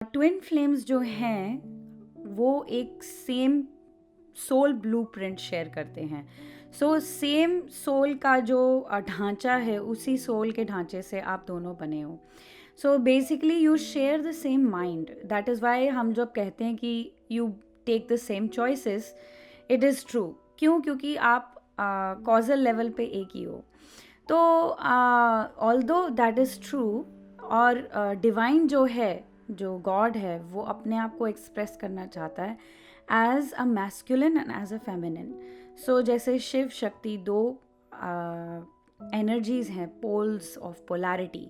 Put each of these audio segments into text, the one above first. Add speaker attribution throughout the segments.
Speaker 1: Twin flames जो हैं वो एक सेम सोल ब्लूप्रिंट शेयर करते हैं। सो सेम सोल का जो ढांचा है, उसी सोल के ढांचे से आप दोनों बने हो। So basically you share the same mind. That is why हम जब कहते हैं कि you take the same choices, it is true. क्यों? क्योंकि आप कॉजल लेवल पे एक ही हो। तो ऑल्दो दैट इज़ ट्रू, और डिवाइन जो है, जो गॉड है, वो अपने आप को एक्सप्रेस करना चाहता है as a masculine and as a feminine. So जैसे शिव शक्ति दो एनर्जीज हैं, पोल्स ऑफ पोलैरिटी।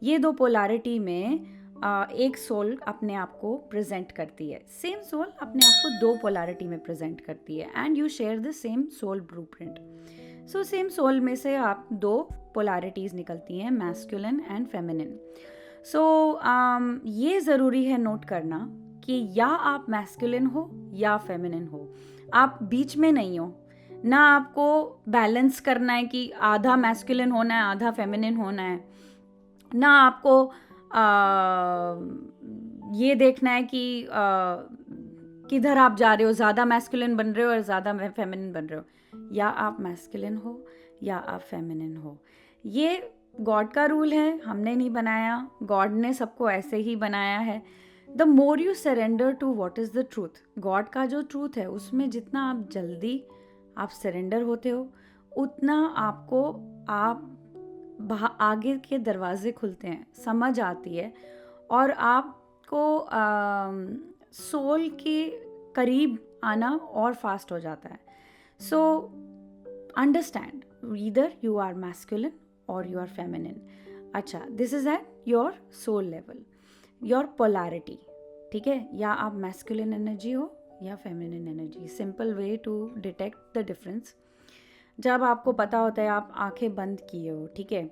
Speaker 1: ये दो पोलैरिटी में एक सोल अपने आप को प्रेजेंट करती है। सेम सोल अपने आप को दो पोलैरिटी में प्रेजेंट करती है, and you share the same soul blueprint. So same soul में से आप दो पोलैरिटीज़ निकलती हैं, मैस्कुलिन एंड फेमिनिन। सो ये ज़रूरी है नोट करना कि या आप मैस्कुलिन हो या फेमिनिन हो, आप बीच में नहीं हो। ना आपको बैलेंस करना है कि आधा मैस्कुलिन होना है आधा फेमिनिन होना है, ना आपको ये देखना है कि किधर आप जा रहे हो, ज़्यादा मैस्कुलिन बन रहे हो और ज़्यादा फेमिनिन बन रहे हो। या आप मैस्कुलिन हो या आप फेमिनिन हो। ये गॉड का रूल है, हमने नहीं बनाया, गॉड ने सबको ऐसे ही बनाया है। The more you surrender to what is the truth, god का जो ट्रूथ है उसमें जितना आप जल्दी आप सरेंडर होते हो, उतना आपको आगे के दरवाजे खुलते हैं, समझ आती है, और आपको सोल के करीब आना और फास्ट हो जाता है। So understand, either you are masculine और यू आर फेमिनिन। अच्छा, this is at your soul level, your polarity. ठीक है, या आप मैस्कुलिन एनर्जी हो या feminine energy. Simple way to detect the difference, जब आपको पता होता है, आप आंखें बंद किए हो, ठीक है,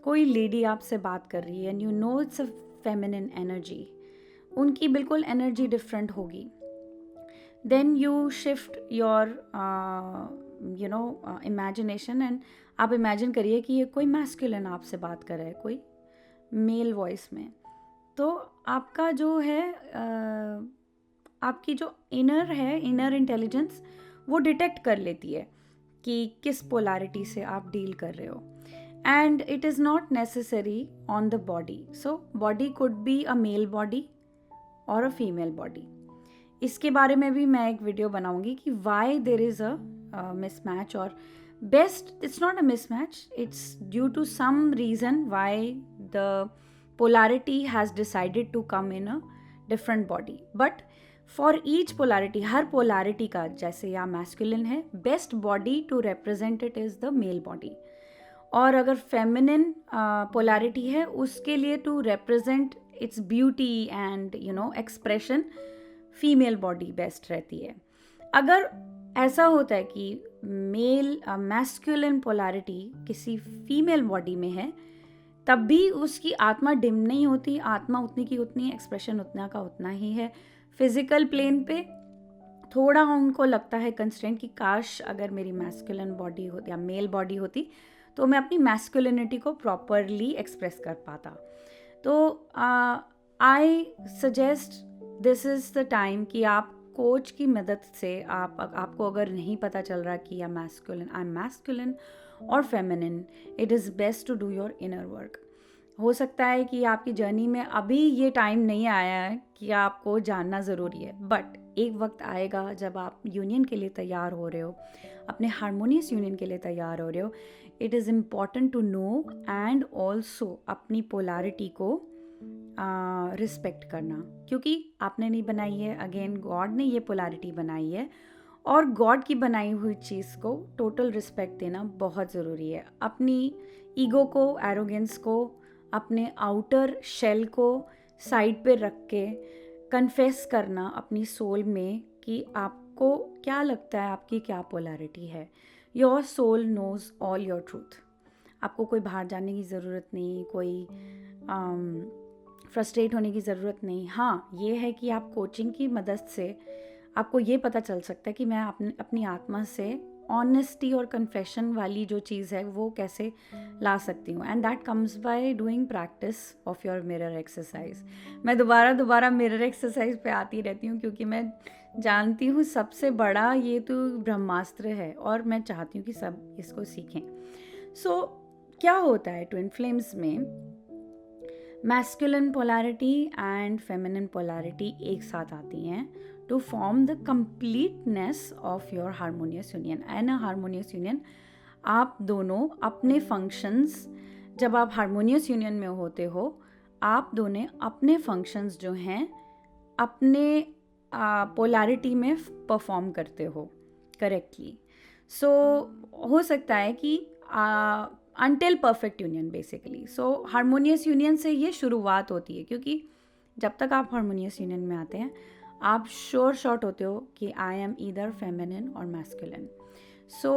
Speaker 1: कोई लेडी आपसे बात कर रही है and you know it's a feminine energy, उनकी बिल्कुल एनर्जी डिफरेंट होगी। Then you shift your imagination, and आप इमेजिन करिए कि ये कोई मैस्कुलिन आपसे बात कर रहा है, कोई मेल वॉइस में। तो आपका जो है आपकी जो इनर इंटेलिजेंस, वो डिटेक्ट कर लेती है कि किस पोलैरिटी से आप डील कर रहे हो। And it is not necessary on the body. So body could be a male body और अ फीमेल बॉडी। इसके बारे में भी मैं एक वीडियो बनाऊंगी कि why there is a mismatch, और best it's not a mismatch, it's due to some reason why the polarity has decided to come in a different body. But for each polarity, हर polarity का, जैसे या masculine है, best body to represent it is the male body. और अगर feminine polarity है, उसके लिए to represent its beauty and expression, female body best रहती है। अगर ऐसा होता है कि मेल मैस्कुलिन पोलैरिटी किसी फीमेल बॉडी में है, तब भी उसकी आत्मा डिम नहीं होती, आत्मा उतनी की उतनी, एक्सप्रेशन उतना का उतना ही है। फिजिकल प्लेन पे थोड़ा उनको लगता है कंस्ट्रेंट कि काश अगर मेरी मैस्कुलिन बॉडी होती या मेल बॉडी होती तो मैं अपनी मैस्कुलिनिटी को प्रॉपरली एक्सप्रेस कर पाता। तो I suggest this is the time कि आप कोच की मदद से, आपको अगर नहीं पता चल रहा कि आई एम मैस्कुलिन और feminine, it is best to do your inner work. हो सकता है कि आपकी जर्नी में अभी ये टाइम नहीं आया है कि आपको जानना ज़रूरी है, बट एक वक्त आएगा जब आप यूनियन के लिए तैयार हो रहे हो, अपने हारमोनियस यूनियन के लिए तैयार हो रहे हो। It is important to know and also अपनी पोलैरिटी को रिस्पेक्ट करना, क्योंकि आपने नहीं बनाई है, अगेन गॉड ने ये पोलैरिटी बनाई है, और गॉड की बनाई हुई चीज़ को टोटल रिस्पेक्ट देना बहुत ज़रूरी है। अपनी ईगो को, एरोगेंस को, अपने आउटर शेल को साइड पे रख के कन्फेस करना अपनी सोल में कि आपको क्या लगता है, आपकी क्या पोलैरिटी है। Your soul knows all your truth. आपको कोई बाहर जाने की ज़रूरत नहीं, कोई फ्रस्ट्रेट होने की ज़रूरत नहीं। हाँ, ये है कि आप कोचिंग की मदद से आपको ये पता चल सकता है कि मैं अपनी आत्मा से ऑनेस्टी और कन्फेशन वाली जो चीज़ है वो कैसे ला सकती हूँ, and that comes by doing practice of your mirror exercise. मैं दोबारा मिरर एक्सरसाइज पे आती रहती हूँ क्योंकि मैं जानती हूँ सबसे बड़ा ये तो ब्रह्मास्त्र है और मैं चाहती हूँ कि सब इसको सीखें। सो क्या होता है ट्विन फ्लेम्स में, masculine polarity and feminine polarity एक साथ आती हैं to form the completeness of your harmonious union. And a harmonious union, आप दोनों अपने फंक्शंस, जब आप हारमोनियस यूनियन में होते हो, आप दोनों अपने फंक्शंस जो हैं अपने पोलैरिटी में परफॉर्म करते हो करेक्टली। सो हो सकता है कि अनटिल परफेक्ट यूनियन बेसिकली। सो हारमोनियस यूनियन से ये शुरुआत होती है, क्योंकि जब तक आप हारमोनियस यूनियन में आते हैं आप श्योर शॉट होते हो कि आई एम ईदर फेमिनिन और मैस्कुलिन। सो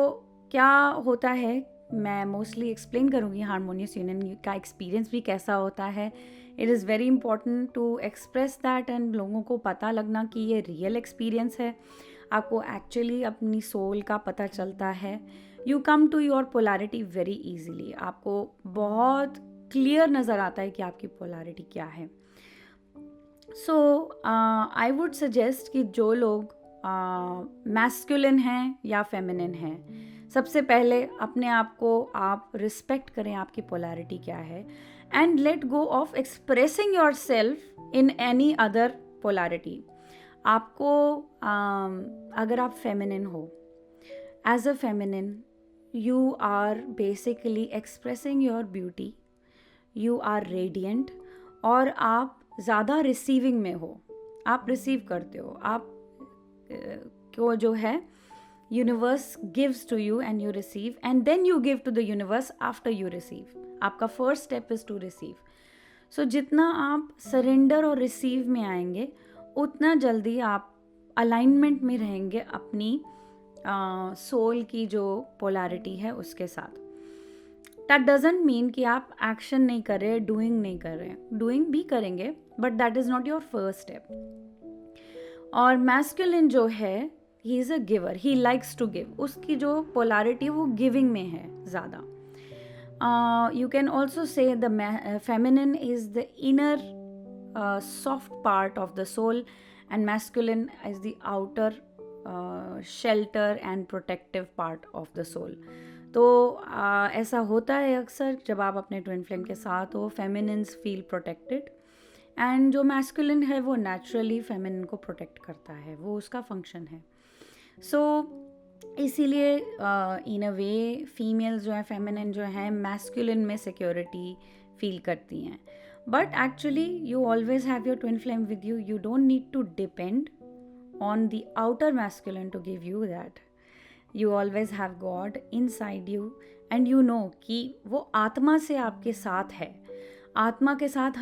Speaker 1: क्या होता है, मैं मोस्टली एक्सप्लेन करूँगी हारमोनियस यूनियन का एक्सपीरियंस भी कैसा होता है। It is very important to express that and लोगों को पता लगना कि ये रियल एक्सपीरियंस है, आपको एक्चुअली अपनी सोल का पता चलता है। You come to your polarity very easily, आपको बहुत क्लियर नज़र आता है कि आपकी पोलैरिटी क्या है। सो आई वुड सजेस्ट कि जो लोग मैस्कुलिन हैं या फेमिनिन हैं, सबसे पहले अपने आप को आप रिस्पेक्ट करें, आपकी पोलैरिटी क्या है, and let go of expressing your self in any other polarity. आपको अगर आप फेमिनिन हो, as a feminine you are basically expressing your beauty, you are radiant, और आप ज़्यादा रिसीविंग में हो, आप रिसीव करते हो, आप को जो है universe gives to you and you receive, and then you give to the universe after you receive. आपका first step is to receive. So जितना आप सरेंडर और रिसीव में आएंगे उतना जल्दी आप अलाइनमेंट में रहेंगे अपनी सोल की जो पोलैरिटी है उसके साथ। दैट डजेंट मीन कि आप एक्शन नहीं कर रहे, डूइंग नहीं कर रहे, डूइंग भी करेंगे, but that is not your first step. और मैस्कुलिन जो है, he is a giver, he likes to give, उसकी जो पोलैरिटी वो गिविंग में है ज़्यादा। You can also say the feminine is the inner soft part of the soul and masculine is the outer shelter and protective part of the soul. तो ऐसा होता है अक्सर जब आप अपने ट्विन फ्लेम के साथ हो, फेमिनिन्स फील प्रोटेक्टेड, एंड जो मैस्कुलिन है वो नेचुरली फेमिनिन को प्रोटेक्ट करता है, वो उसका फंक्शन है। सो इसीलिए इन अ वे फीमेल्स जो हैं, फेमिनिन जो हैं, मैस्कुलिन में सिक्योरिटी फील करती हैं। But actually you always have your twin flame with you, you don't need to depend on the outer masculine to give you that. You always have God inside you and you know कि वो आत्मा से आपके साथ है, आत्मा के साथ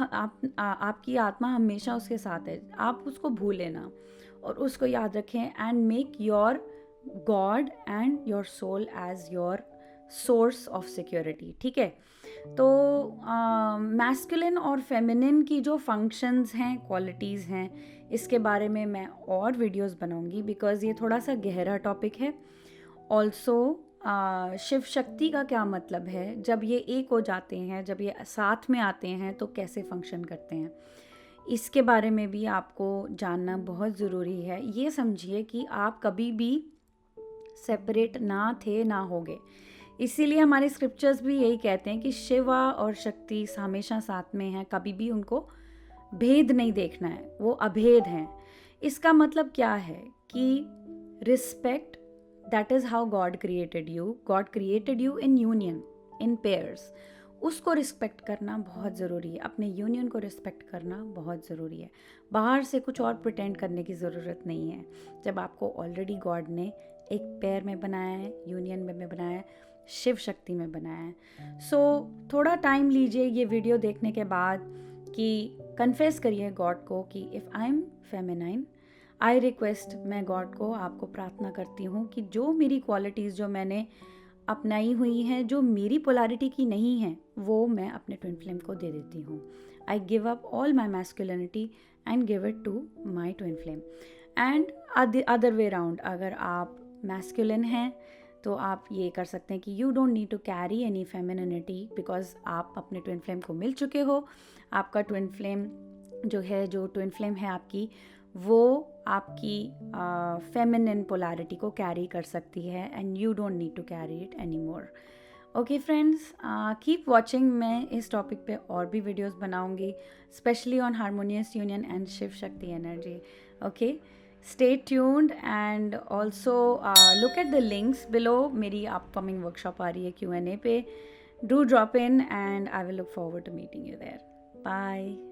Speaker 1: आपकी आत्मा हमेशा उसके साथ है। आप उसको भूलें ना और उसको याद रखें, and make your God and your soul as your source of security. ठीक है, तो मैस्कुलिन और फेमिनिन की जो फंक्शंस हैं, क्वालिटीज़ हैं, इसके बारे में मैं और वीडियोस बनाऊंगी बिकॉज़ ये थोड़ा सा गहरा टॉपिक है। ऑल्सो शिव शक्ति का क्या मतलब है, जब ये एक हो जाते हैं, जब ये साथ में आते हैं तो कैसे फंक्शन करते हैं, इसके बारे में भी आपको जानना बहुत ज़रूरी है। ये समझिए कि आप कभी भी सेपरेट ना थे ना होगे, इसीलिए हमारे स्क्रिप्चर्स भी यही कहते हैं कि शिवा और शक्ति हमेशा साथ में हैं, कभी भी उनको भेद नहीं देखना है, वो अभेद हैं। इसका मतलब क्या है कि respect, that is how God created you, God created you in union, in pairs. उसको रिस्पेक्ट करना बहुत ज़रूरी है, अपने यूनियन को रिस्पेक्ट करना बहुत ज़रूरी है। बाहर से कुछ और प्रिटेंड करने की ज़रूरत नहीं है, जब आपको ऑलरेडी गॉड ने एक पेयर में बनाया है, यूनियन में बनाया है, शिव शक्ति में बनाया है। सो थोड़ा टाइम लीजिए ये वीडियो देखने के बाद कि कन्फेस करिए गॉड को कि if I am feminine, I request, मैं गॉड को, आपको प्रार्थना करती हूँ कि जो मेरी क्वालिटीज़ जो मैंने अपनाई हुई हैं, जो मेरी पोलैरिटी की नहीं है, वो मैं अपने ट्विन फ्लेम को दे देती हूँ। I give up all my masculinity and give it to my twin flame. And other way round, अगर आप मैस्कुलिन हैं तो आप ये कर सकते हैं कि you don't need to carry any femininity, because आप अपने ट्विन फ्लेम को मिल चुके हो. आपका ट्विन फ्लेम जो ट्विन फ्लेम है आपकी, वो आपकी फेमिनिन पोलैरिटी को कैरी कर सकती है, and you don't need to carry it any more. Okay friends, keep watching. मैं इस टॉपिक पे और भी वीडियोस बनाऊंगी, specially on harmonious union and Shiv Shakti energy. Okay, stay tuned and also look at the links below. मेरी upcoming workshop आ रही है Q&A पे. Do drop in and I will look forward to meeting you there. Bye.